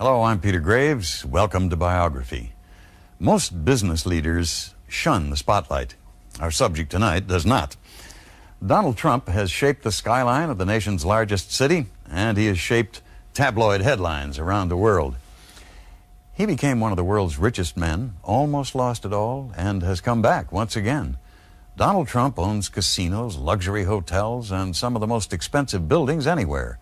Hello, I'm Peter Graves. Welcome to Biography. Most business leaders shun the spotlight. Our subject tonight does not. Donald Trump has shaped the skyline of the nation's largest city, and he has shaped tabloid headlines around the world. He became one of the world's richest men, almost lost it all, and has come back once again. Donald Trump owns casinos, luxury hotels, and some of the most expensive buildings anywhere.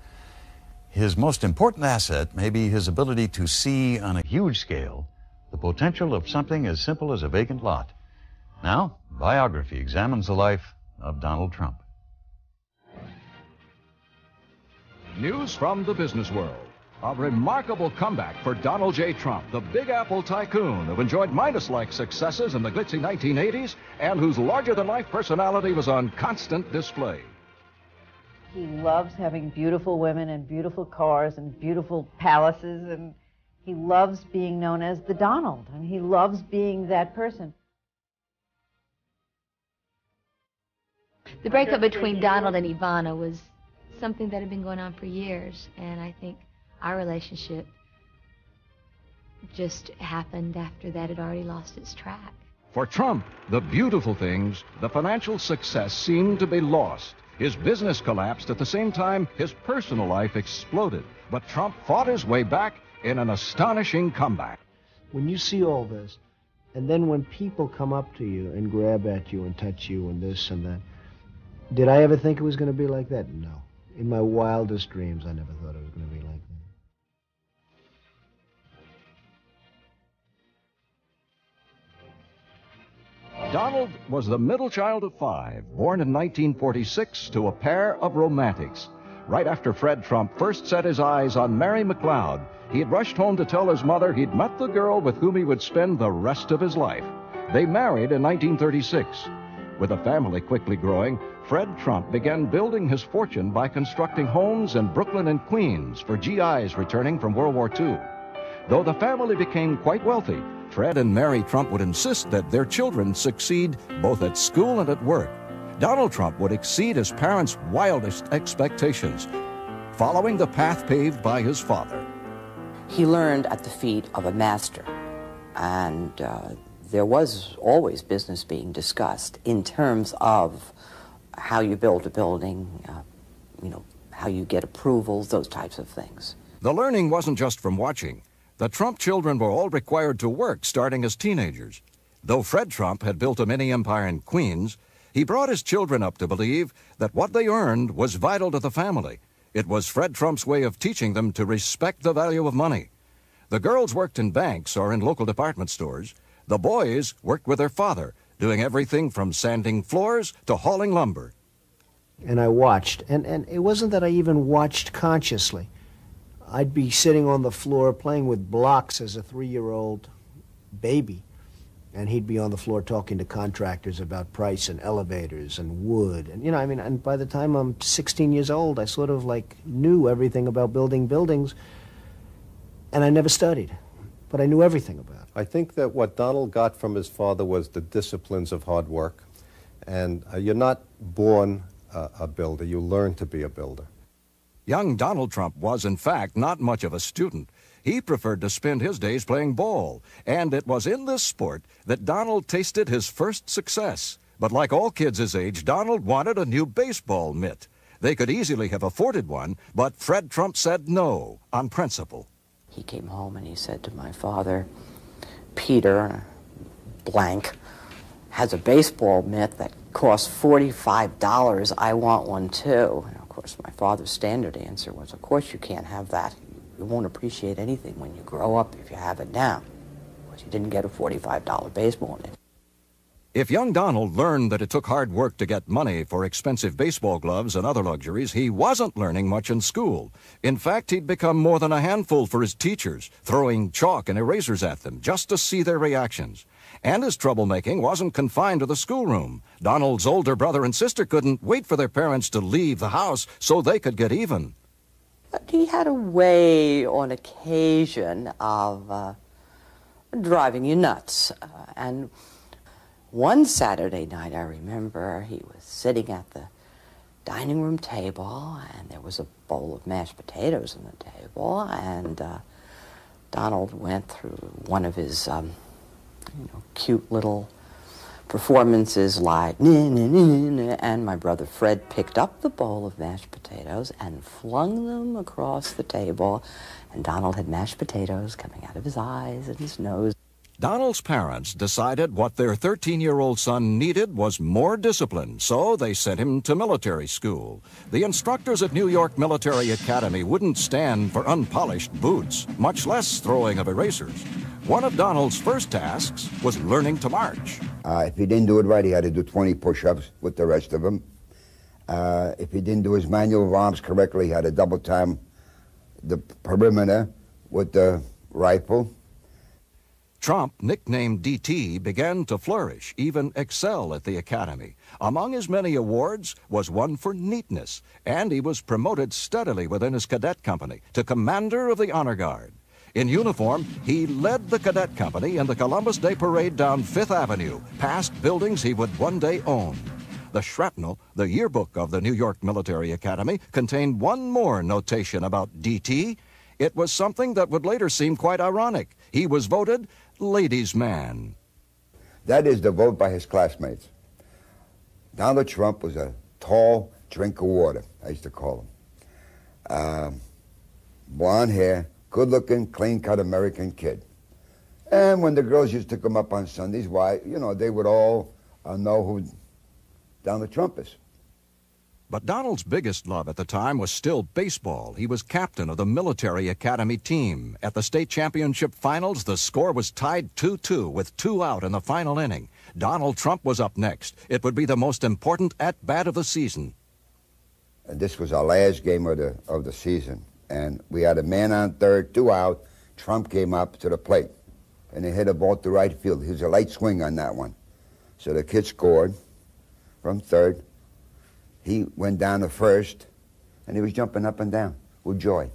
His most important asset may be his ability to see on a huge scale the potential of something as simple as a vacant lot. Now, Biography examines the life of Donald Trump. News from the business world. A remarkable comeback for Donald J. Trump, the Big Apple tycoon who enjoyed Midas-like successes in the glitzy 1980s and whose larger-than-life personality was on constant display. He loves having beautiful women and beautiful cars and beautiful palaces, and he loves being known as the Donald, and he loves being that person. The breakup between Donald and Ivana was something that had been going on for years, and I think our relationship just happened after that had already lost its track. For Trump, the beautiful things, the financial success seemed to be lost. His business collapsed at the same time his personal life exploded. But Trump fought his way back in an astonishing comeback. When you see all this, and then when people come up to you and grab at you and touch you and this and that, did I ever think it was going to be like that? No. In my wildest dreams, I never thought it was going to be like that. Donald was the middle child of 5, born in 1946 to a pair of romantics. Right after Fred Trump first set his eyes on Mary McLeod, he had rushed home to tell his mother he'd met the girl with whom he would spend the rest of his life. They married in 1936. With a family quickly growing, Fred Trump began building his fortune by constructing homes in Brooklyn and Queens for GIs returning from World War II. Though the family became quite wealthy, Fred and Mary Trump would insist that their children succeed both at school and at work. Donald Trump would exceed his parents' wildest expectations, following the path paved by his father. He learned at the feet of a master, and there was always business being discussed in terms of how you build a building, how you get approvals, those types of things. The learning wasn't just from watching. The Trump children were all required to work starting as teenagers. Though Fred Trump had built a mini empire in Queens, he brought his children up to believe that what they earned was vital to the family. It was Fred Trump's way of teaching them to respect the value of money. The girls worked in banks or in local department stores. The boys worked with their father, doing everything from sanding floors to hauling lumber. And I watched, and it wasn't that I even watched consciously. I'd be sitting on the floor playing with blocks as a 3-year-old baby, and he'd be on the floor talking to contractors about price and elevators and wood. And, and by the time I'm 16 years old, I sort of knew everything about building buildings, and I never studied, but I knew everything about it. I think that what Donald got from his father was the disciplines of hard work. And you're not born a builder, you learn to be a builder. Young Donald Trump was, in fact, not much of a student. He preferred to spend his days playing ball, and it was in this sport that Donald tasted his first success. But like all kids his age, Donald wanted a new baseball mitt. They could easily have afforded one, but Fred Trump said no, on principle. He came home and he said to my father, Peter, blank, has a baseball mitt that costs $45. I want one too. And of course, my father's standard answer was, of course you can't have that. You won't appreciate anything when you grow up if you have it now. Because you didn't get a $45 baseball mitt. If young Donald learned that it took hard work to get money for expensive baseball gloves and other luxuries, he wasn't learning much in school. In fact, he'd become more than a handful for his teachers, throwing chalk and erasers at them just to see their reactions. And his troublemaking wasn't confined to the schoolroom. Donald's older brother and sister couldn't wait for their parents to leave the house so they could get even. But he had a way, on occasion, of driving you nuts. And one Saturday night, I remember, he was sitting at the dining room table, and there was a bowl of mashed potatoes on the table, and Donald went through one of his cute little performances like, and my brother Fred picked up the bowl of mashed potatoes and flung them across the table, and Donald had mashed potatoes coming out of his eyes and his nose. Donald's parents decided what their 13-year-old son needed was more discipline, so they sent him to military school. The instructors at New York Military Academy wouldn't stand for unpolished boots, much less throwing of erasers. One of Donald's first tasks was learning to march. If he didn't do it right, he had to do 20 push-ups with the rest of them. If he didn't do his manual of arms correctly, he had to double time the perimeter with the rifle. Trump, nicknamed DT, began to flourish, even excel at the academy. Among his many awards was one for neatness, and he was promoted steadily within his cadet company to commander of the Honor Guard. In uniform, he led the cadet company in the Columbus Day Parade down Fifth Avenue, past buildings he would one day own. The shrapnel, the yearbook of the New York Military Academy, contained one more notation about DT. It was something that would later seem quite ironic. He was voted ladies' man. That is the vote by his classmates. Donald Trump was a tall drink of water, I used to call him. Blonde hair, good-looking, clean-cut American kid. And when the girls used to come up on Sundays, why, they would all know who Donald Trump is. But Donald's biggest love at the time was still baseball. He was captain of the Military Academy team. At the state championship finals, the score was tied 2-2 with 2 out in the final inning. Donald Trump was up next. It would be the most important at-bat of the season. And this was our last game of the season. And we had a man on third, 2 out. Trump came up to the plate, and he hit a ball to right field. He was a light swing on that one. So the kid scored from third. He went down to first, and he was jumping up and down with joy.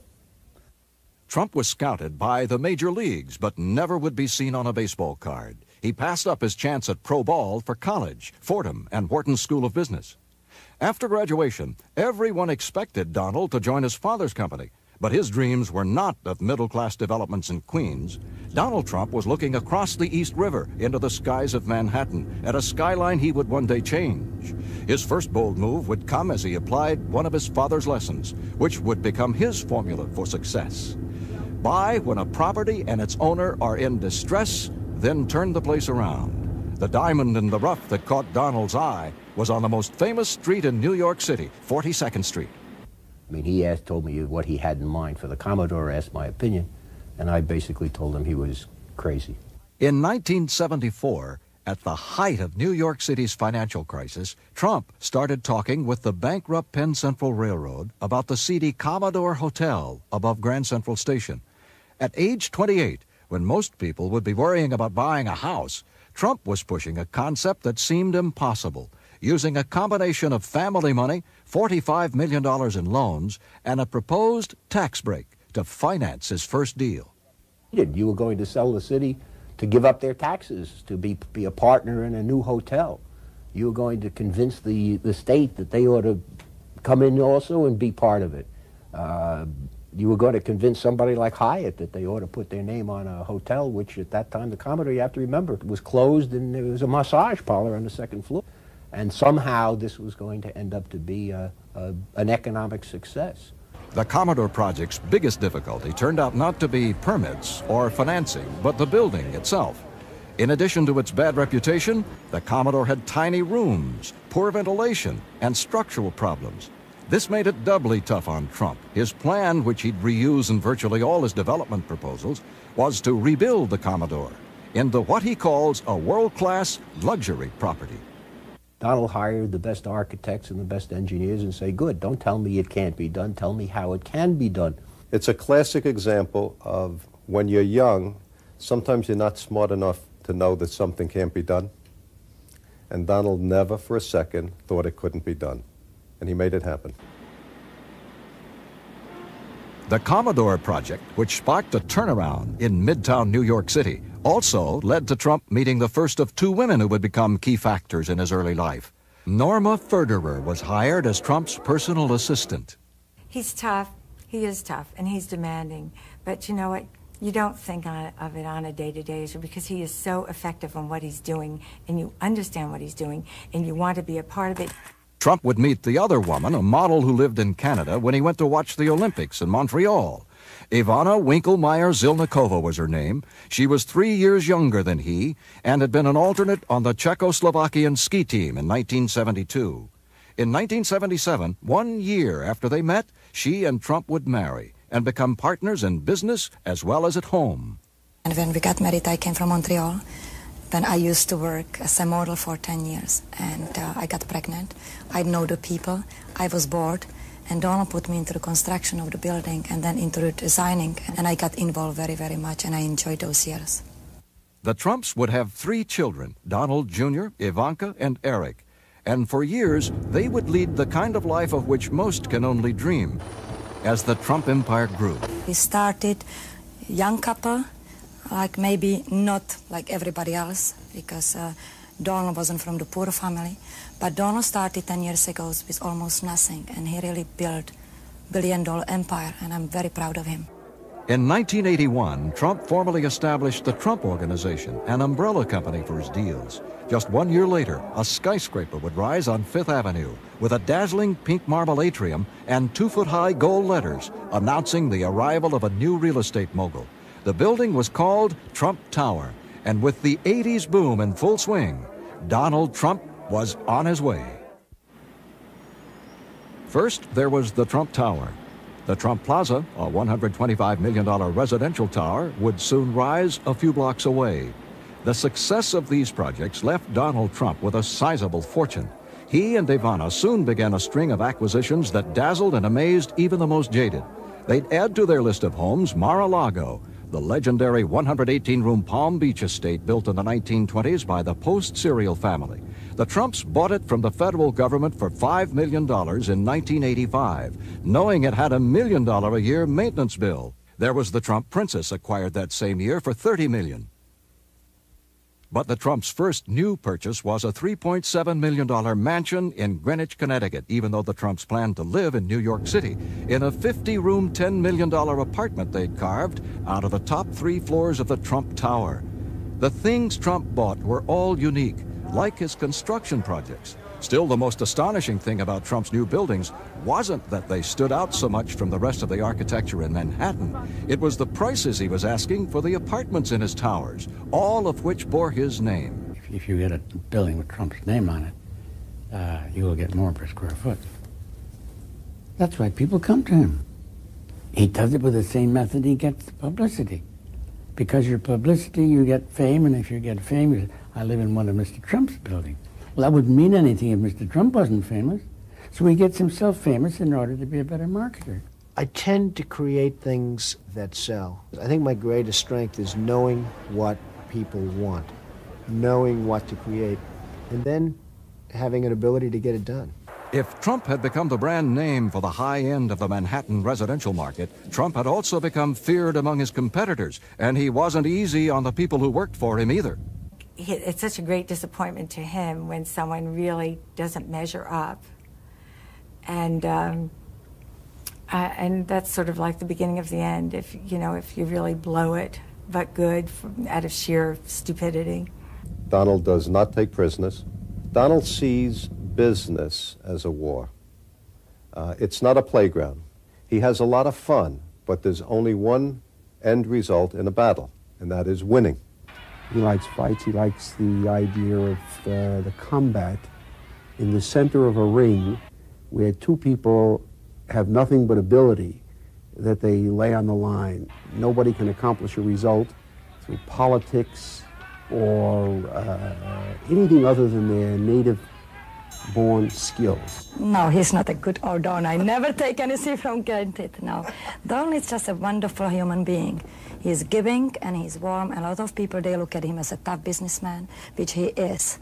Trump was scouted by the major leagues, but never would be seen on a baseball card. He passed up his chance at pro ball for college, Fordham, and Wharton School of Business. After graduation, everyone expected Donald to join his father's company, but his dreams were not of middle-class developments in Queens. Donald Trump was looking across the East River into the skies of Manhattan at a skyline he would one day change. His first bold move would come as he applied one of his father's lessons, which would become his formula for success. Buy when a property and its owner are in distress, then turn the place around. The diamond in the rough that caught Donald's eye was on the most famous street in New York City, 42nd Street. I mean, he told me what he had in mind for the Commodore, asked my opinion, and I basically told him he was crazy. In 1974, at the height of New York City's financial crisis, Trump started talking with the bankrupt Penn Central Railroad about the seedy Commodore Hotel above Grand Central Station. At age 28, when most people would be worrying about buying a house, Trump was pushing a concept that seemed impossible, using a combination of family money, $45 million in loans, and a proposed tax break to finance his first deal. You were going to sell the city to give up their taxes, to be a partner in a new hotel. You were going to convince the state that they ought to come in also and be part of it. You were going to convince somebody like Hyatt that they ought to put their name on a hotel, which at that time, the Commodore, you have to remember, was closed, and there was a massage parlor on the second floor. And somehow this was going to end up to be an economic success. The Commodore project's biggest difficulty turned out not to be permits or financing, but the building itself. In addition to its bad reputation, the Commodore had tiny rooms, poor ventilation, and structural problems. This made it doubly tough on Trump. His plan, which he'd reuse in virtually all his development proposals, was to rebuild the Commodore into what he calls a world-class luxury property. Donald hired the best architects and the best engineers and say, good, don't tell me it can't be done, tell me how it can be done. It's a classic example of when you're young, sometimes you're not smart enough to know that something can't be done. And Donald never for a second thought it couldn't be done. And he made it happen. The Commodore project, which sparked a turnaround in Midtown New York City, also led to Trump meeting the first of 2 women who would become key factors in his early life. Norma Ferderer was hired as Trump's personal assistant. He's tough. He is tough, and he's demanding. But you know what? You don't think of it on a day-to-day issue because he is so effective on what he's doing, and you understand what he's doing, and you want to be a part of it. Trump would meet the other woman, a model who lived in Canada, when he went to watch the Olympics in Montreal. Ivana Winkelmeyer-Zilnikova was her name. She was 3 years younger than he and had been an alternate on the Czechoslovakian ski team in 1972. In 1977, 1 year after they met, she and Trump would marry and become partners in business as well as at home. And when we got married, I came from Montreal. Then I used to work as a model for 10 years, and I got pregnant. I know the people. I was bored, and Donald put me into the construction of the building and then into the designing, and I got involved very, very much, and I enjoyed those years. The Trumps would have 3 children, Donald Jr., Ivanka, and Eric. And for years, they would lead the kind of life of which most can only dream. As the Trump empire grew, We started young couple, like maybe not like everybody else, because Donald wasn't from the poor family. But Donald started 10 years ago with almost nothing, and he really built billion-dollar empire, and I'm very proud of him. in 1981, Trump formally established the Trump Organization, an umbrella company for his deals. Just 1 year later, a skyscraper would rise on Fifth Avenue with a dazzling pink marble atrium and 2-foot-high gold letters announcing the arrival of a new real estate mogul. The building was called Trump Tower, and with the 80s boom in full swing, Donald Trump was on his way. First, there was the Trump Tower. The Trump Plaza, a $125 million residential tower, would soon rise a few blocks away. The success of these projects left Donald Trump with a sizable fortune. He and Ivana soon began a string of acquisitions that dazzled and amazed even the most jaded. They'd add to their list of homes Mar-a-Lago, the legendary 118-room Palm Beach estate built in the 1920s by the post-serial family. The Trumps bought it from the federal government for $5 million in 1985, knowing it had $1 million a year maintenance bill. There was the Trump Princess, acquired that same year for $30 million. But the Trumps' first new purchase was a $3.7 million mansion in Greenwich, Connecticut, even though the Trumps planned to live in New York City in a 50-room, $10 million apartment they'd carved out of the top 3 floors of the Trump Tower. The things Trump bought were all unique, like his construction projects. Still, the most astonishing thing about Trump's new buildings wasn't that they stood out so much from the rest of the architecture in Manhattan. It was the prices he was asking for the apartments in his towers, all of which bore his name. If you get a building with Trump's name on it, you will get more per square foot. That's why people come to him. He does it with the same method he gets publicity. Because your publicity, you get fame, and if you get fame, you say, I live in one of Mr. Trump's buildings. Well, that wouldn't mean anything if Mr. Trump wasn't famous. So he gets himself famous in order to be a better marketer. I tend to create things that sell. I think my greatest strength is knowing what people want, knowing what to create, and then having an ability to get it done. If Trump had become the brand name for the high end of the Manhattan residential market, Trump had also become feared among his competitors, and he wasn't easy on the people who worked for him either. It's such a great disappointment to him when someone really doesn't measure up. And that's sort of like the beginning of the end, if you really blow it, but good out of sheer stupidity. Donald does not take prisoners. Donald sees business as a war. It's not a playground. He has a lot of fun, but there's only one end result in a battle, and that is winning. He likes fights. He likes the idea of the combat in the center of a ring where 2 people have nothing but ability that they lay on the line. Nobody can accomplish a result through politics or anything other than their native-born skills. No, he's not a good Don. I never take anything from granted, no. Don is just a wonderful human being. He's giving and he's warm. A lot of people, they look at him as a tough businessman, which he is.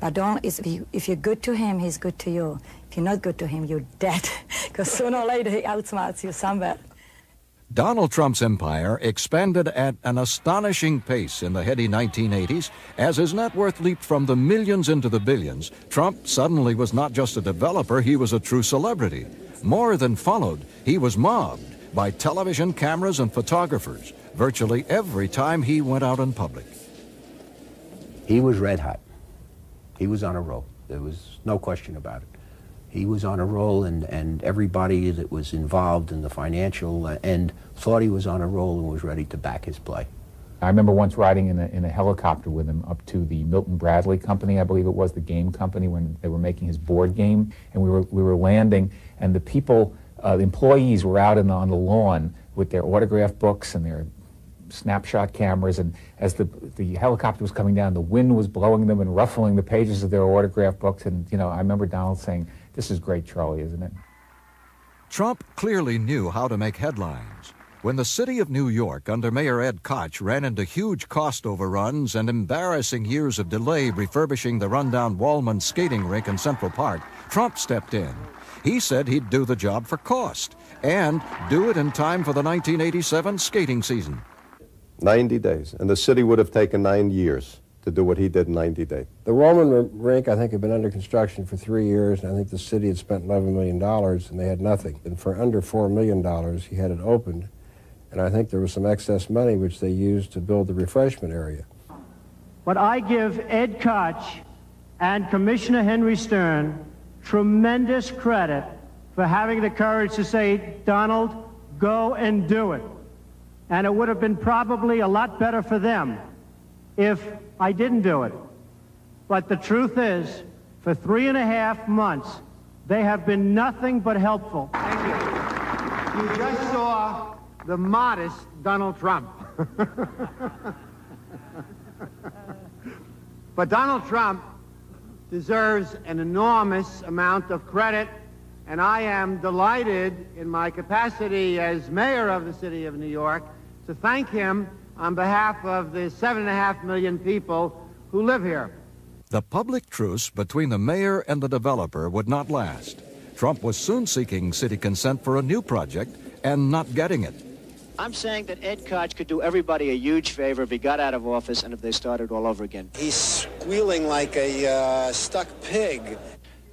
But Don is, if you're good to him, he's good to you. If you're not good to him, you're dead, because sooner or later he outsmarts you somewhere. Donald Trump's empire expanded at an astonishing pace in the heady 1980s. As his net worth leaped from the millions into the billions, Trump suddenly was not just a developer, he was a true celebrity. More than followed, he was mobbed. by television cameras and photographers virtually every time he went out in public. He was red hot. He was on a roll. There was no question about it. He was on a roll, and everybody that was involved in the financial end thought he was on a roll and was ready to back his play. I remember once riding in a helicopter with him up to the Milton Bradley Company, I believe it was, the game company, when they were making his board game, and we were landing, and the people, the employees were out on the lawn with their autograph books and their snapshot cameras, and as the helicopter was coming down, the wind was blowing them and ruffling the pages of their autograph books, and I remember Donald saying, "This is great, Charlie, isn't it?" Trump clearly knew how to make headlines. When the city of New York under Mayor Ed Koch ran into huge cost overruns and embarrassing years of delay refurbishing the rundown Wallman skating rink in Central Park, Trump stepped in. He said he'd do the job for cost and do it in time for the 1987 skating season. 90 days, and the city would have taken 9 years to do what he did in 90 days. The Wallman rink, I think, had been under construction for 3 years, and I think the city had spent $11 million, and they had nothing. And for under $4 million, he had it opened, and I think there was some excess money which they used to build the refreshment area. But I give Ed Koch and Commissioner Henry Stern tremendous credit for having the courage to say, "Donald, go and do it." And it would have been probably a lot better for them if I didn't do it. But the truth is, for 3.5 months, they have been nothing but helpful. Thank you. You just saw the modest Donald Trump. But Donald Trump deserves an enormous amount of credit, and I am delighted in my capacity as mayor of the city of New York to thank him on behalf of the 7.5 million people who live here. The public truce between the mayor and the developer would not last. Trump was soon seeking city consent for a new project and not getting it. I'm saying that Ed Koch could do everybody a huge favor if he got out of office and if they started all over again. He's squealing like a stuck pig.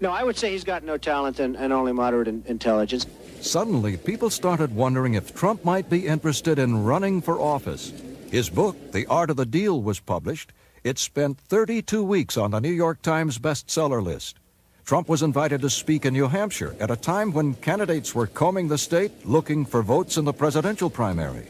No, I would say he's got no talent and only moderate intelligence. Suddenly, people started wondering if Trump might be interested in running for office. His book, The Art of the Deal, was published. It spent 32 weeks on the New York Times bestseller list. Trump was invited to speak in New Hampshire at a time when candidates were combing the state looking for votes in the presidential primary.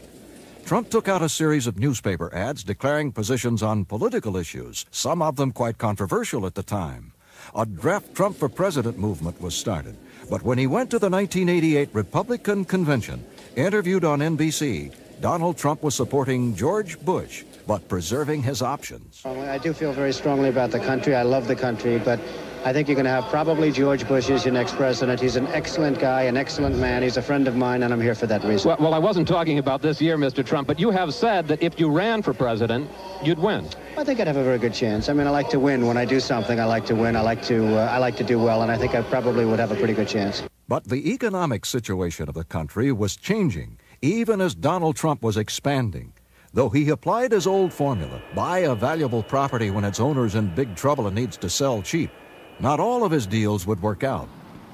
Trump took out a series of newspaper ads declaring positions on political issues, some of them quite controversial at the time. A draft Trump for President movement was started. But when he went to the 1988 Republican convention, interviewed on NBC, Donald Trump was supporting George Bush, but preserving his options. I do feel very strongly about the country. I love the country, but I think you're going to have probably George Bush as your next president. He's an excellent guy, an excellent man. He's a friend of mine, and I'm here for that reason. Well, I wasn't talking about this year, Mr. Trump, but you have said that if you ran for president, you'd win. I think I'd have a very good chance. I mean, I like to win. When I do something, I like to win. I like to do well, and I think I probably would have a pretty good chance. But the economic situation of the country was changing, even as Donald Trump was expanding. Though he applied his old formula, buy a valuable property when its owner's in big trouble and needs to sell cheap, not all of his deals would work out.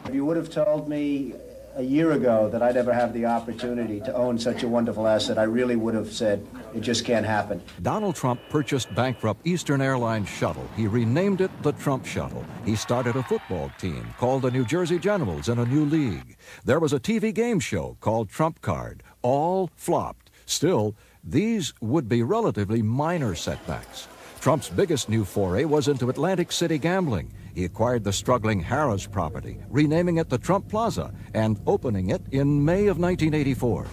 If you would have told me a year ago that I'd ever have the opportunity to own such a wonderful asset, I really would have said, it just can't happen. Donald Trump purchased bankrupt Eastern Airlines shuttle. He renamed it the Trump Shuttle. He started a football team called the New Jersey Generals in a new league. There was a TV game show called Trump Card. All flopped. Still, these would be relatively minor setbacks. Trump's biggest new foray was into Atlantic City gambling. He acquired the struggling Harrah's property, renaming it the Trump Plaza, and opening it in May of 1984.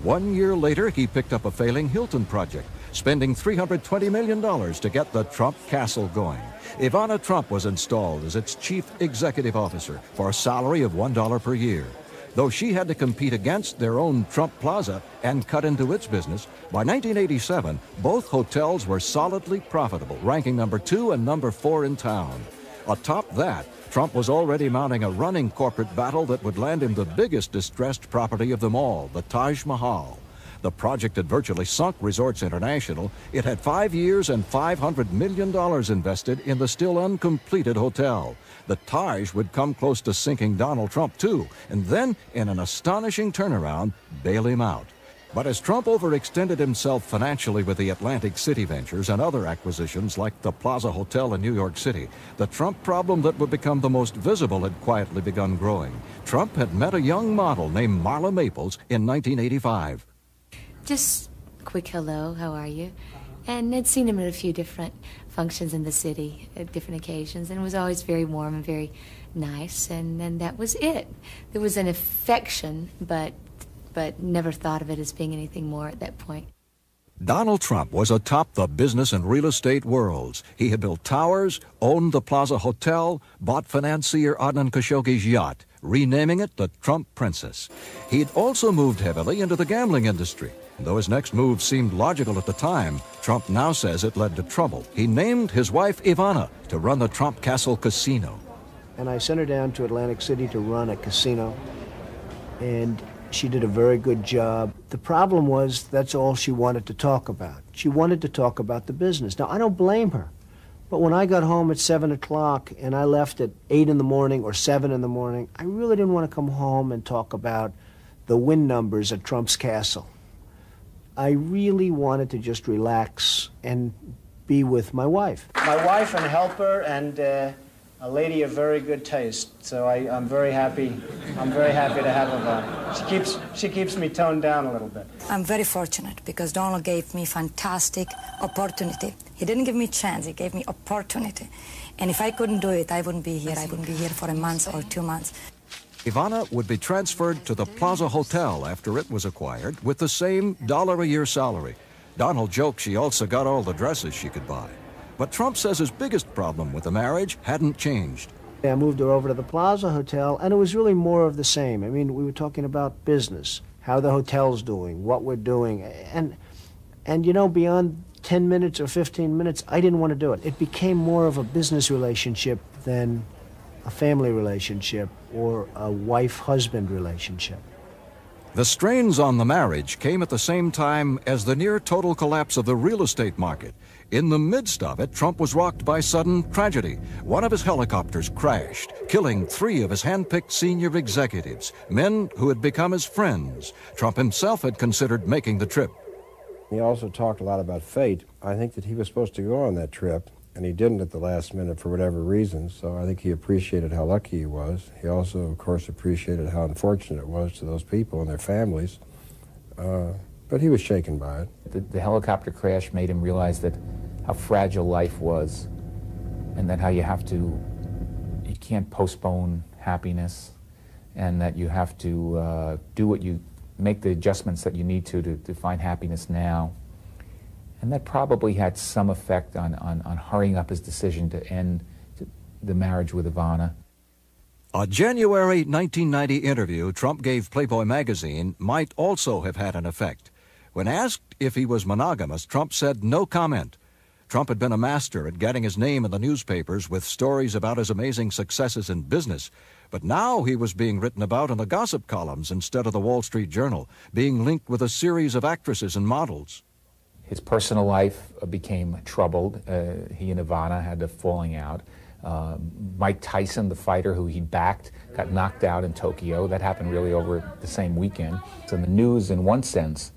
1 year later, he picked up a failing Hilton project, spending $320 million to get the Trump Castle going. Ivana Trump was installed as its chief executive officer for a salary of $1 per year. Though she had to compete against their own Trump Plaza and cut into its business, by 1987, both hotels were solidly profitable, ranking number 2 and number 4 in town. Atop that, Trump was already mounting a running corporate battle that would land him the biggest distressed property of them all, the Taj Mahal. The project had virtually sunk Resorts International. It had 5 years and $500 million invested in the still uncompleted hotel. The Taj would come close to sinking Donald Trump, too, and then, in an astonishing turnaround, bail him out. But as Trump overextended himself financially with the Atlantic City ventures and other acquisitions like the Plaza Hotel in New York City, the Trump problem that would become the most visible had quietly begun growing. Trump had met a young model named Marla Maples in 1985. Just a quick hello, how are you? And I'd seen him at a few different functions in the city at different occasions, and it was always very warm and very nice, and then that was it. There was an affection, but never thought of it as being anything more at that point. Donald Trump was atop the business and real estate worlds. He had built towers, owned the Plaza Hotel, bought financier Adnan Khashoggi's yacht, renaming it the Trump Princess. He'd also moved heavily into the gambling industry. Though his next move seemed logical at the time, Trump now says it led to trouble. He named his wife Ivana to run the Trump Castle Casino. And I sent her down to Atlantic City to run a casino, and she did a very good job. The problem was that's all she wanted to talk about. She wanted to talk about the business. Now, I don't blame her. But when I got home at 7 o'clock and I left at 8 in the morning or 7 in the morning, I really didn't want to come home and talk about the win numbers at Trump's castle. I really wanted to just relax and be with my wife. My wife and helper and a lady of very good taste, so I'm very happy. I'm very happy to have her. She keeps me toned down a little bit. I'm very fortunate because Donald gave me fantastic opportunity. He didn't give me chance, he gave me opportunity. And if I couldn't do it, I wouldn't be here. I wouldn't be here for a month or 2 months. Ivana would be transferred to the Plaza Hotel after it was acquired with the same $1 a year salary. Donald joked she also got all the dresses she could buy. But Trump says his biggest problem with the marriage hadn't changed. I moved her over to the Plaza Hotel, and it was really more of the same. I mean, we were talking about business, how the hotel's doing, what we're doing. And you know, beyond 10 minutes or 15 minutes, I didn't want to do it. It became more of a business relationship than a family relationship or a wife-husband relationship. The strains on the marriage came at the same time as the near-total collapse of the real estate market. In the midst of it, Trump was rocked by sudden tragedy. One of his helicopters crashed, killing 3 of his hand-picked senior executives, men who had become his friends. Trump himself had considered making the trip. He also talked a lot about fate. I think that he was supposed to go on that trip, and he didn't at the last minute for whatever reason, so I think he appreciated how lucky he was. He also, of course, appreciated how unfortunate it was to those people and their families, but he was shaken by it. The helicopter crash made him realize that how fragile life was, and that how you can't postpone happiness, and that you have to make the adjustments that you need to find happiness now. And that probably had some effect on hurrying up his decision to end the marriage with Ivana. A January 1990 interview Trump gave Playboy magazine might also have had an effect. When asked if he was monogamous, Trump said no comment. Trump had been a master at getting his name in the newspapers with stories about his amazing successes in business. But now he was being written about in the gossip columns instead of the Wall Street Journal, being linked with a series of actresses and models. His personal life became troubled. He and Ivana had a falling out. Mike Tyson, the fighter who he backed, got knocked out in Tokyo. That happened really over the same weekend. So the news, in one sense,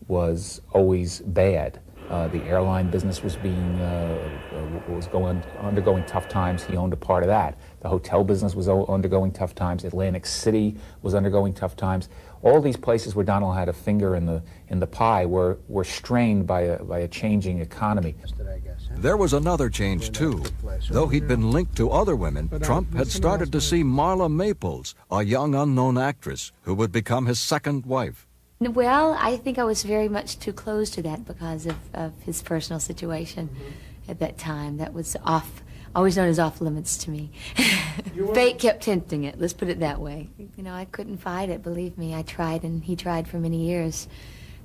was always bad. The airline business was undergoing tough times. He owned a part of that. The hotel business was undergoing tough times. Atlantic City was undergoing tough times. All these places where Donald had a finger in the pie were strained by a changing economy. There was another change, too. Though he'd been linked to other women, Trump had started to see Marla Maples, a young unknown actress, who would become his second wife. Well, I think I was very much too close to that because of his personal situation at that time. That was always known as off limits to me. Fate kept tempting it, let's put it that way. You know, I couldn't fight it, believe me. I tried, and he tried for many years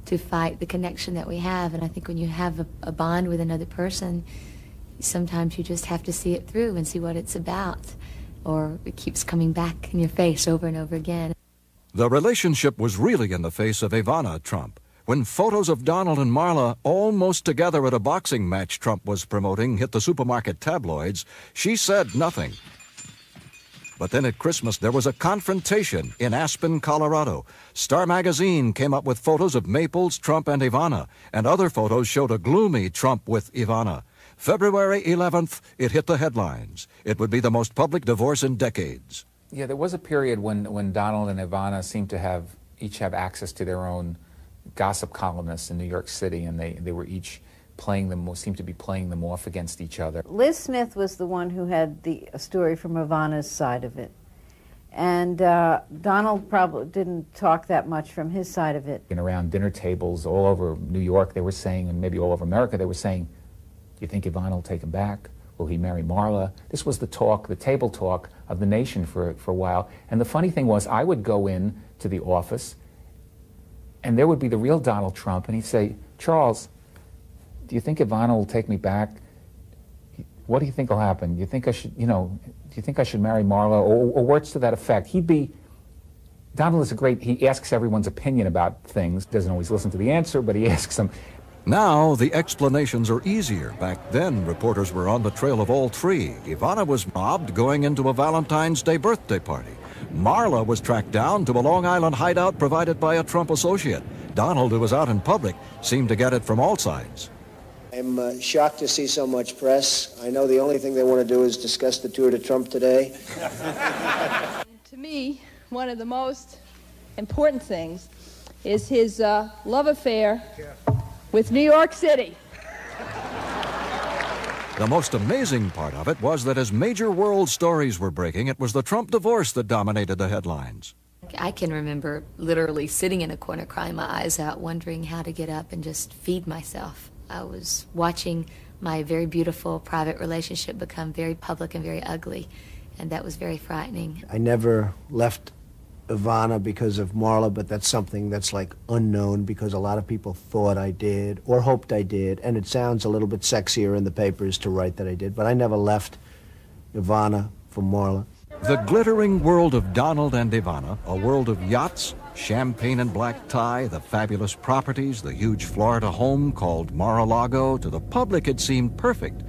to fight the connection that we have. And I think when you have a bond with another person, sometimes you just have to see it through and see what it's about, or it keeps coming back in your face over and over again. The relationship was really in the face of Ivana Trump. When photos of Donald and Marla almost together at a boxing match Trump was promoting hit the supermarket tabloids, she said nothing. But then at Christmas, there was a confrontation in Aspen, Colorado. Star Magazine came up with photos of Maples, Trump, and Ivana, and other photos showed a gloomy Trump with Ivana. February 11th, it hit the headlines. It would be the most public divorce in decades. Yeah, there was a period when Donald and Ivana seemed to each have access to their own gossip columnists in New York City, and they were each seemed to be playing them off against each other. Liz Smith was the one who had the story from Ivana's side of it. And Donald probably didn't talk that much from his side of it. And around dinner tables all over New York, they were saying, and maybe all over America, they were saying, do you think Ivana will take him back? Will he marry Marla? This was the talk, the table talk of the nation for a while. And the funny thing was, I would go in to the office, and there would be the real Donald Trump, and he'd say, Charles, do you think Ivana will take me back? What do you think will happen? Do you think I should, do you think I should marry Marla? Or words to that effect. Donald is he asks everyone's opinion about things, doesn't always listen to the answer, but he asks them. Now, the explanations are easier. Back then, reporters were on the trail of all three. Ivana was mobbed going into a Valentine's Day birthday party. Marla was tracked down to a Long Island hideout provided by a Trump associate. Donald, who was out in public, seemed to get it from all sides. I'm shocked to see so much press. I know the only thing they want to do is discuss the tour to Trump today. To me, one of the most important things is his love affair with New York City. The most amazing part of it was that as major world stories were breaking, it was the Trump divorce that dominated the headlines. I can remember literally sitting in a corner crying my eyes out, wondering how to get up and just feed myself. I was watching my very beautiful private relationship become very public and very ugly, and that was very frightening. I never left Ivana because of Marla, but that's something that's like unknown because a lot of people thought I did or hoped I did, and it sounds a little bit sexier in the papers to write that I did, but I never left Ivana for Marla. The glittering world of Donald and Ivana, a world of yachts, champagne and black tie, the fabulous properties, the huge Florida home called Mar-a-Lago, to the public it seemed perfect.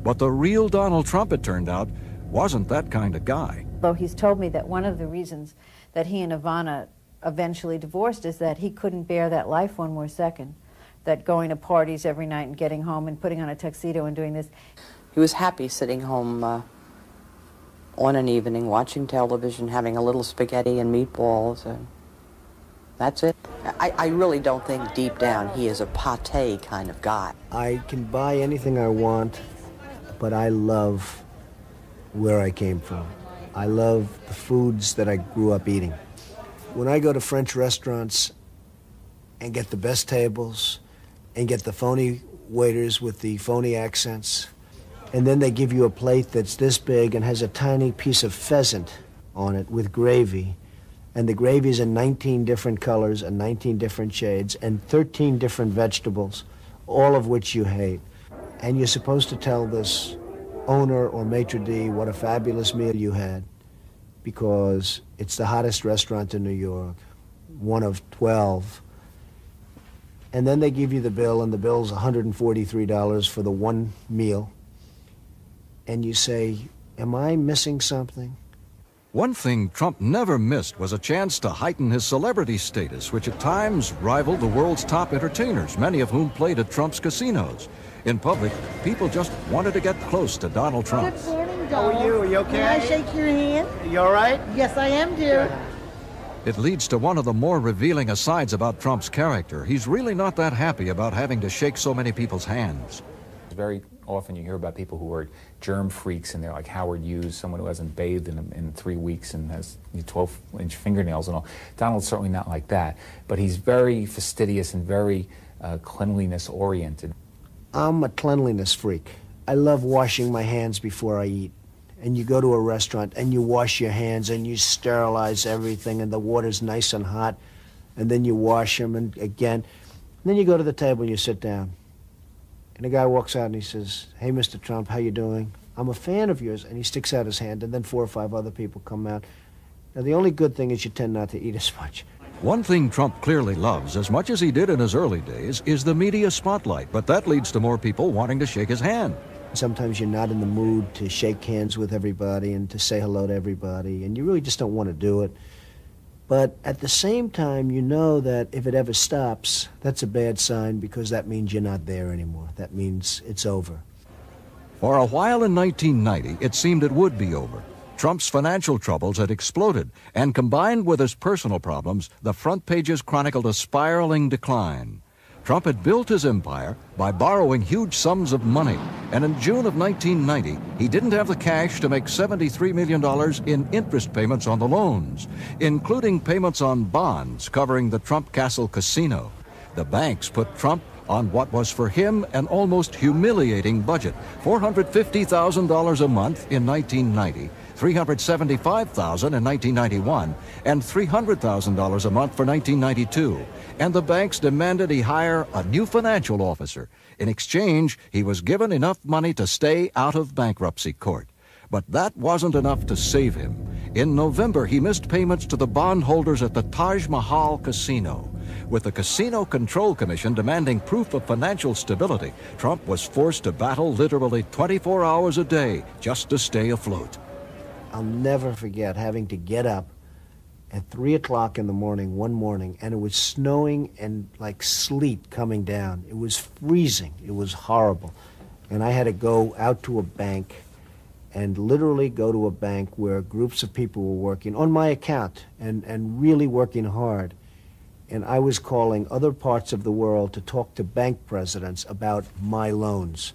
But the real Donald Trump, it turned out, wasn't that kind of guy. Though he's told me that one of the reasons that he and Ivana eventually divorced is that he couldn't bear that life one more second, that going to parties every night and getting home and putting on a tuxedo and doing this. He was happy sitting home on an evening, watching television, having a little spaghetti and meatballs, and that's it. I really don't think deep down he is a pâté kind of guy. I can buy anything I want, but I love where I came from. I love the foods that I grew up eating. When I go to French restaurants and get the best tables and get the phony waiters with the phony accents, and then they give you a plate that's this big and has a tiny piece of pheasant on it with gravy, and the gravy is in 19 different colors and 19 different shades and 13 different vegetables, all of which you hate. And you're supposed to tell this owner or maitre d' what a fabulous meal you had because it's the hottest restaurant in New York, one of 12. And then they give you the bill, and the bill's $143 for the one meal. And you say, am I missing something? One thing Trump never missed was a chance to heighten his celebrity status, which at times rivaled the world's top entertainers, many of whom played at Trump's casinos. In public, people just wanted to get close to Donald Trump. Good morning, How Donald. are you? Are you okay? Can I shake your hand? You all right? Yes, I am, dear. It leads to one of the more revealing asides about Trump's character. He's really not that happy about having to shake so many people's hands. Very often you hear about people who are germ freaks, and they're like Howard Hughes, someone who hasn't bathed in 3 weeks and has 12-inch fingernails and all. Donald's certainly not like that, but he's very fastidious and very cleanliness-oriented. I'm a cleanliness freak. I love washing my hands before I eat. And you go to a restaurant and you wash your hands and you sterilize everything and the water's nice and hot, and then you wash them and again. And then you go to the table and you sit down. And the guy walks out and he says, "Hey, Mr. Trump, how you doing? I'm a fan of yours." And he sticks out his hand, and then 4 or 5 other people come out. Now, the only good thing is you tend not to eat as much. One thing Trump clearly loves, as much as he did in his early days, is the media spotlight, but that leads to more people wanting to shake his hand. Sometimes you're not in the mood to shake hands with everybody and to say hello to everybody, and you really just don't want to do it. But at the same time, you know that if it ever stops, that's a bad sign, because that means you're not there anymore. That means it's over. For a while in 1990, it seemed it would be over. Trump's financial troubles had exploded, and combined with his personal problems, the front pages chronicled a spiraling decline. Trump had built his empire by borrowing huge sums of money, and in June of 1990, he didn't have the cash to make $73 million in interest payments on the loans, including payments on bonds covering the Trump Castle Casino. The banks put Trump on what was for him an almost humiliating budget, $450,000 a month in 1990, $375,000 in 1991, and $300,000 a month for 1992. And the banks demanded he hire a new financial officer. In exchange, he was given enough money to stay out of bankruptcy court. But that wasn't enough to save him. In November, he missed payments to the bondholders at the Taj Mahal Casino. With the Casino Control Commission demanding proof of financial stability, Trump was forced to battle literally 24 hours a day just to stay afloat. I'll never forget having to get up at 3 o'clock in the morning one morning, and it was snowing and like sleet coming down. It was freezing. It was horrible. And I had to go out to a bank and literally go to a bank where groups of people were working on my account and really working hard. And I was calling other parts of the world to talk to bank presidents about my loans.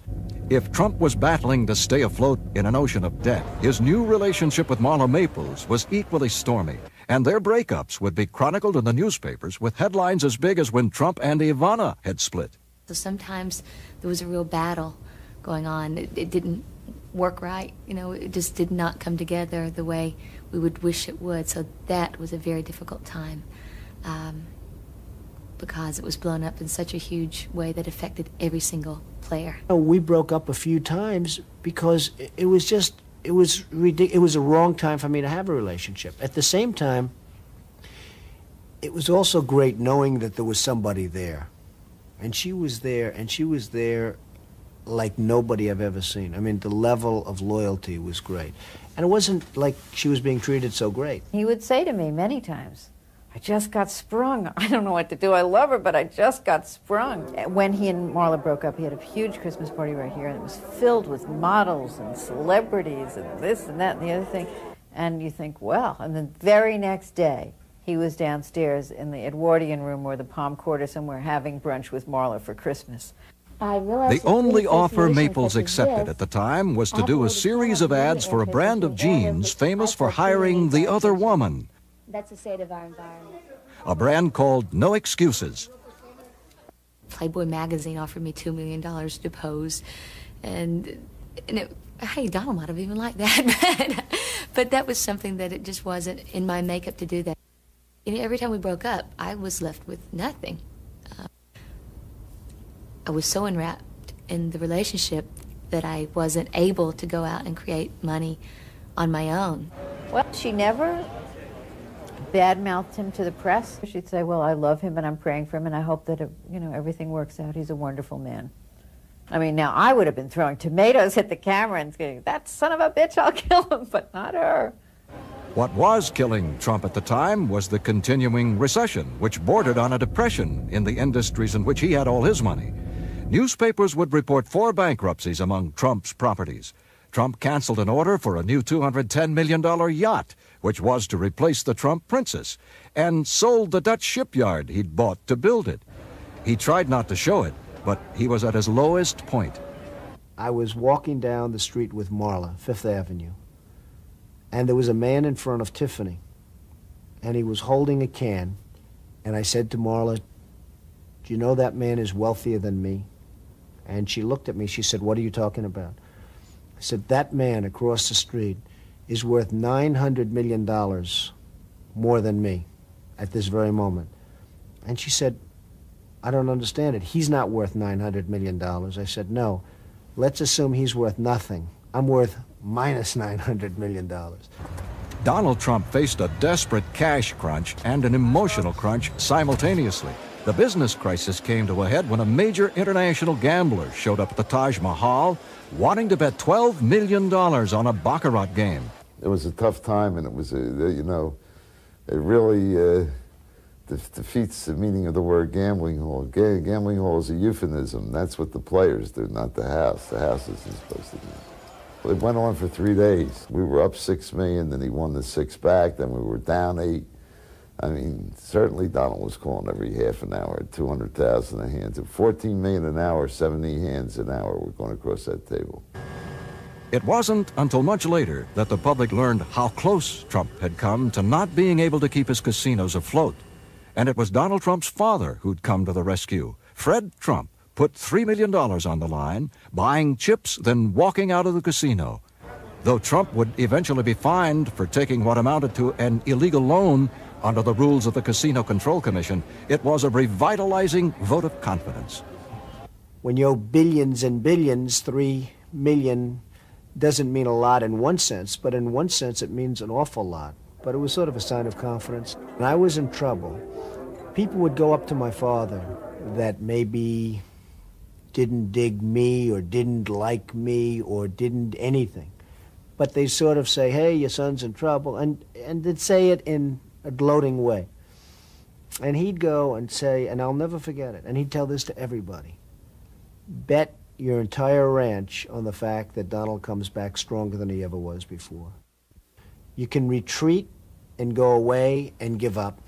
If Trump was battling to stay afloat in an ocean of debt, his new relationship with Marla Maples was equally stormy, and their breakups would be chronicled in the newspapers with headlines as big as when Trump and Ivana had split. So sometimes there was a real battle going on. It didn't work right. You know, it just did not come together the way we would wish it would. So that was a very difficult time. Because it was blown up in such a huge way that affected every single player. We broke up a few times because it was ridiculous. It was a wrong time for me to have a relationship. At the same time, it was also great knowing that there was somebody there. And she was there like nobody I've ever seen. I mean, the level of loyalty was great. And it wasn't like she was being treated so great. He would say to me many times, I just got sprung. I don't know what to do. I love her, but I just got sprung. When he and Marla broke up, he had a huge Christmas party right here, and it was filled with models and celebrities and this and that and the other thing. And you think, well, and the very next day, he was downstairs in the Edwardian room or the Palm Court or somewhere having brunch with Marla for Christmas. The only offer Maples accepted at the time was to do a series of ads for a brand of jeans famous for hiring the other woman. That's the state of our environment. A brand called No Excuses. Playboy magazine offered me $2 million to pose, and hey, Donald might have even liked that, but that was something that it just wasn't in my makeup to do that. You know, every time we broke up, I was left with nothing. I was so enwrapped in the relationship that I wasn't able to go out and create money on my own. Well, she never badmouthed him to the press. She'd say, well, I love him and I'm praying for him and I hope that, everything works out. He's a wonderful man. I mean, now I would have been throwing tomatoes at the camera and saying, that son of a bitch, I'll kill him, but not her. What was killing Trump at the time was the continuing recession, which bordered on a depression in the industries in which he had all his money. Newspapers would report 4 bankruptcies among Trump's properties. Trump canceled an order for a new $210 million yacht, which was to replace the Trump Princess, and sold the Dutch shipyard he'd bought to build it. He tried not to show it, but he was at his lowest point. I was walking down the street with Marla, Fifth Avenue, and there was a man in front of Tiffany, and he was holding a can, and I said to Marla, do you know that man is wealthier than me? And she looked at me, she said, what are you talking about? I said, that man across the street is worth $900 million more than me at this very moment. And she said, I don't understand it. He's not worth $900 million. I said, no, let's assume he's worth nothing. I'm worth minus $900 million. Donald Trump faced a desperate cash crunch and an emotional crunch simultaneously. The business crisis came to a head when a major international gambler showed up at the Taj Mahal wanting to bet $12 million on a baccarat game. It was a tough time, and it was, you know, it really defeats the meaning of the word gambling hall. Gambling hall is a euphemism. That's what the players do, not the house. The house isn't supposed to do. It went on for 3 days. We were up $6 million, then he won the 6 back, then we were down 8. I mean, certainly Donald was calling every half an hour at 200,000 a hand. At 14 million an hour, 70 hands an hour were going across that table. It wasn't until much later that the public learned how close Trump had come to not being able to keep his casinos afloat. And it was Donald Trump's father who'd come to the rescue. Fred Trump put $3 million on the line, buying chips, then walking out of the casino. Though Trump would eventually be fined for taking what amounted to an illegal loan under the rules of the Casino Control Commission, it was a revitalizing vote of confidence. When you owe billions and billions, 3 million doesn't mean a lot in one sense, but in one sense it means an awful lot. But it was sort of a sign of confidence. When I was in trouble, people would go up to my father that maybe didn't dig me or didn't like me or didn't anything. But they sort of say, hey, your son's in trouble, and they'd say it in a gloating way. And he'd go and say, and I'll never forget it, and he'd tell this to everybody, bet your entire ranch on the fact that Donald comes back stronger than he ever was before. You can retreat and go away and give up,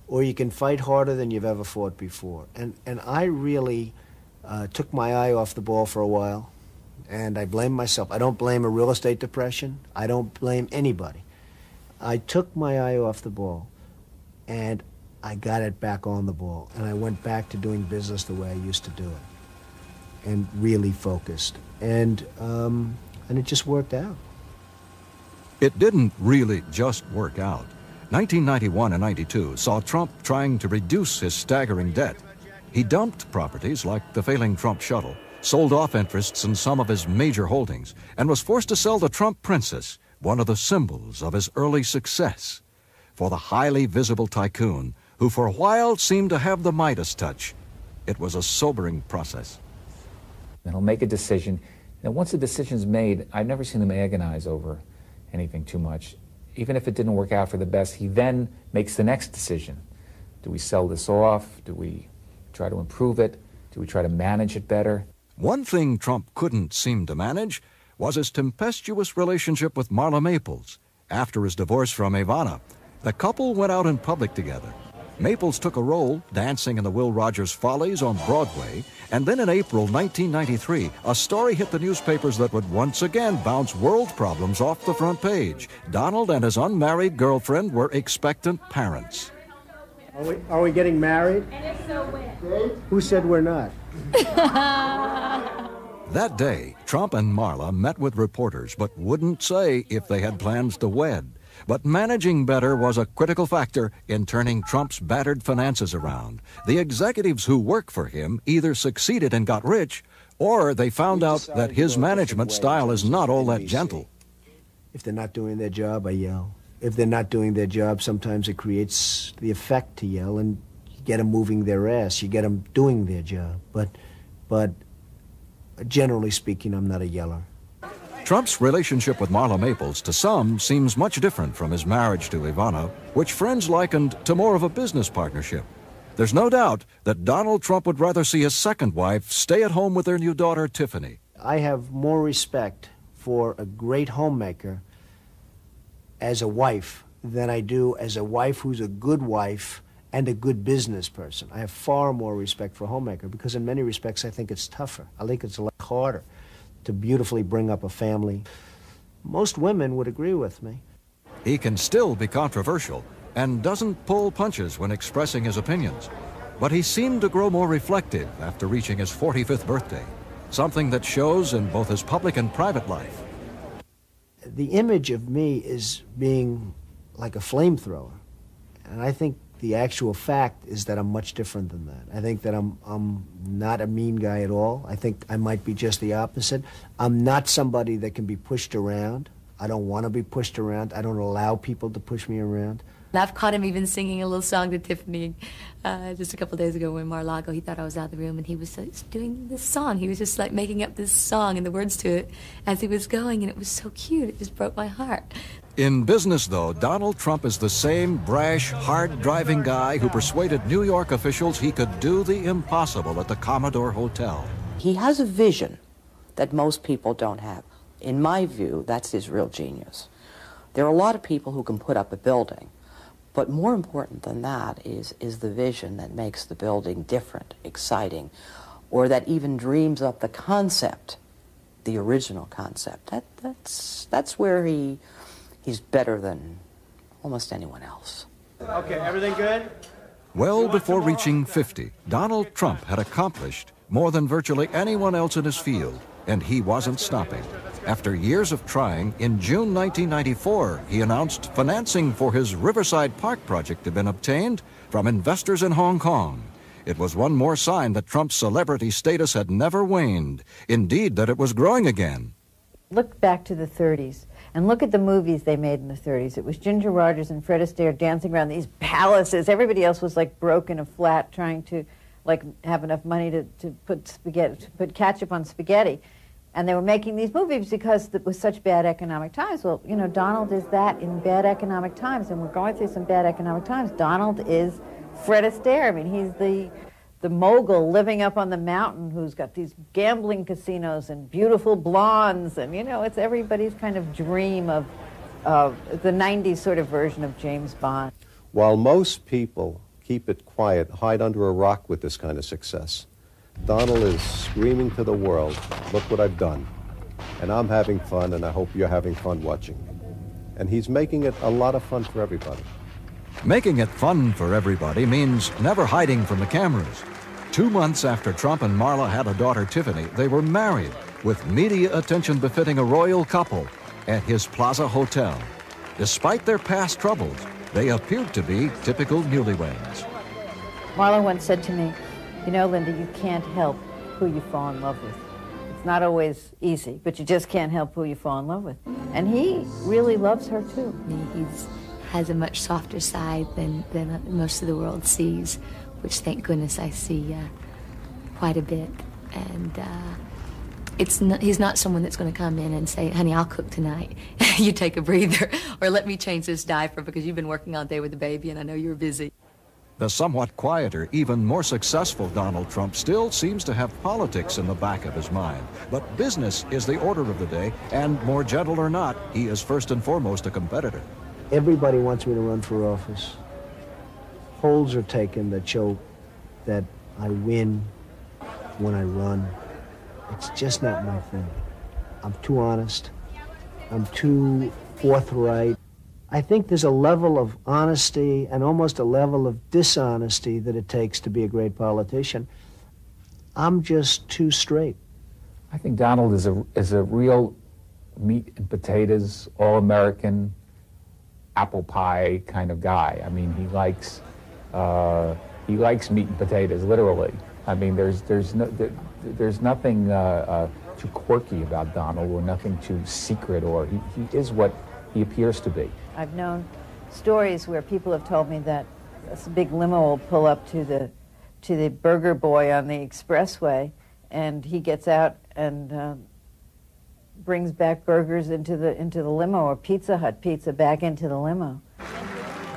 or you can fight harder than you've ever fought before. And I really took my eye off the ball for a while, and I blame myself. I don't blame a real estate depression. I don't blame anybody. I took my eye off the ball, and I got it back on the ball, and I went back to doing business the way I used to do it, and really focused. And it just worked out. It didn't really just work out. 1991 and 92 saw Trump trying to reduce his staggering debt. He dumped properties like the failing Trump shuttle, sold off interests in some of his major holdings, and was forced to sell the Trump Princess, one of the symbols of his early success. For the highly visible tycoon, who for a while seemed to have the Midas touch, it was a sobering process. And he'll make a decision. And once a decision's made, I've never seen him agonize over anything too much. Even if it didn't work out for the best, he then makes the next decision. Do we sell this off? Do we try to improve it? Do we try to manage it better? One thing Trump couldn't seem to manage was his tempestuous relationship with Marla Maples. After his divorce from Ivana, the couple went out in public together. Maples took a role dancing in the Will Rogers Follies on Broadway, and then in April 1993, a story hit the newspapers that would once again bounce world problems off the front page. Donald and his unmarried girlfriend were expectant parents. Are we getting married? And if so, when? Who said we're not? That day, Trump and Marla met with reporters but wouldn't say if they had plans to wed. But managing better was a critical factor in turning Trump's battered finances around. The executives who work for him either succeeded and got rich, or they found out that his management style is not all that gentle. If they're not doing their job, I yell. If they're not doing their job, sometimes it creates the effect to yell, and you get them moving their ass. You get them doing their job. But generally speaking, I'm not a yeller. Trump's relationship with Marla Maples, to some, seems much different from his marriage to Ivana, which friends likened to more of a business partnership. There's no doubt that Donald Trump would rather see his second wife stay at home with their new daughter, Tiffany. I have more respect for a great homemaker as a wife than I do as a wife who's a good wife and a good business person. I have far more respect for a homemaker because in many respects I think it's tougher. I think it's a lot harder to beautifully bring up a family. Most women would agree with me. He can still be controversial and doesn't pull punches when expressing his opinions. But he seemed to grow more reflective after reaching his 45th birthday, something that shows in both his public and private life. The image of me is being like a flamethrower, and I think the actual fact is that I'm much different than that. I think that I'm not a mean guy at all. I think I might be just the opposite. I'm not somebody that can be pushed around. I don't want to be pushed around. I don't allow people to push me around. And I've caught him even singing a little song to Tiffany just a couple days ago when Mar-a-Lago, he thought I was out of the room, and he was doing this song. He was just like making up this song and the words to it as he was going, and it was so cute. It just broke my heart. In business, though, Donald Trump is the same brash, hard-driving guy who persuaded New York officials he could do the impossible at the Commodore Hotel. He has a vision that most people don't have. In my view, that's his real genius. There are a lot of people who can put up a building, but more important than that is the vision that makes the building different, exciting, or that even dreams up the concept, the original concept. That's where he's better than almost anyone else. Okay, everything good? Well before reaching 50, Donald Trump had accomplished more than virtually anyone else in his field, and he wasn't stopping. After years of trying, in June 1994, he announced financing for his Riverside Park project had been obtained from investors in Hong Kong. It was one more sign that Trump's celebrity status had never waned, indeed that it was growing again. Look back to the 30s and look at the movies they made in the 30s. It was Ginger Rogers and Fred Astaire dancing around these palaces. Everybody else was like broke in a flat trying to like have enough money to put ketchup on spaghetti. And they were making these movies because it was such bad economic times. Well, you know, Donald is that in bad economic times, and we're going through some bad economic times. Donald is Fred Astaire. I mean, he's the mogul living up on the mountain who's got these gambling casinos and beautiful blondes, and, you know, it's everybody's kind of dream of the 90s sort of version of James Bond. While most people keep it quiet, hide under a rock with this kind of success, Donald is screaming to the world, look what I've done. And I'm having fun, and I hope you're having fun watching. And he's making it a lot of fun for everybody. Making it fun for everybody means never hiding from the cameras. 2 months after Trump and Marla had a daughter, Tiffany, they were married with media attention befitting a royal couple at his Plaza Hotel. Despite their past troubles, they appeared to be typical newlyweds. Marla once said to me, you know, Linda, you can't help who you fall in love with. It's not always easy, but you just can't help who you fall in love with. And he really loves her, too. He has a much softer side than most of the world sees, which, thank goodness, I see quite a bit. And he's not someone that's going to come in and say, honey, I'll cook tonight. You take a breather. Or let me change this diaper because you've been working all day with the baby and I know you're busy. The somewhat quieter, even more successful Donald Trump still seems to have politics in the back of his mind. But business is the order of the day, and more gentle or not, he is first and foremost a competitor. Everybody wants me to run for office. Polls are taken that show that I win when I run. It's just not my thing. I'm too honest. I'm too forthright. I think there's a level of honesty and almost a level of dishonesty that it takes to be a great politician. I'm just too straight. I think Donald is a real meat and potatoes, all-American, apple pie kind of guy. I mean, he likes meat and potatoes, literally. I mean, there's nothing too quirky about Donald, or nothing too secret, or he is what he appears to be. I've known stories where people have told me that a big limo will pull up to the burger boy on the expressway, and he gets out and brings back burgers into the limo, or Pizza Hut pizza back into the limo.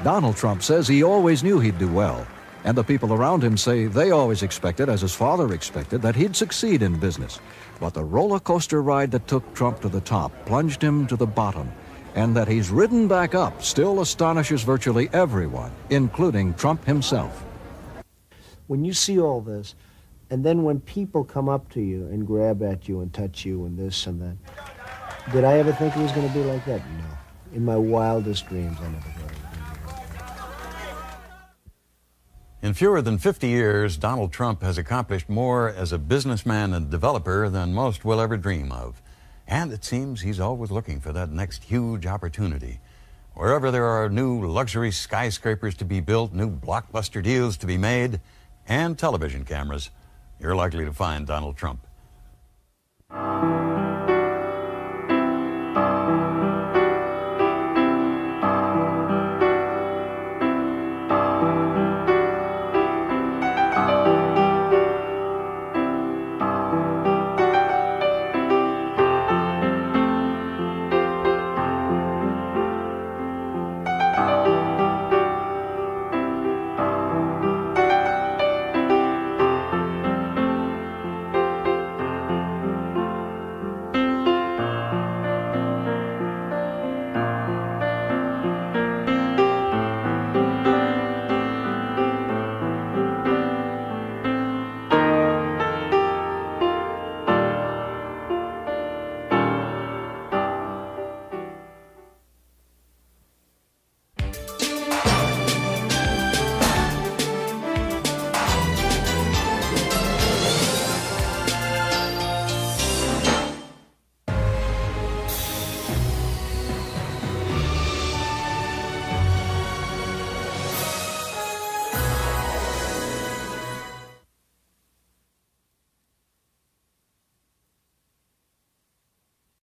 Donald Trump says he always knew he'd do well, and the people around him say they always expected, as his father expected, that he'd succeed in business. But the roller coaster ride that took Trump to the top plunged him to the bottom, and that he's ridden back up still astonishes virtually everyone, including Trump himself. When you see all this, and then when people come up to you and grab at you and touch you and this and that, did I ever think it was going to be like that? No. In my wildest dreams, I never thought it would be like that. In fewer than 50 years, Donald Trump has accomplished more as a businessman and developer than most will ever dream of. And it seems he's always looking for that next huge opportunity. Wherever there are new luxury skyscrapers to be built, new blockbuster deals to be made, and television cameras, you're likely to find Donald Trump.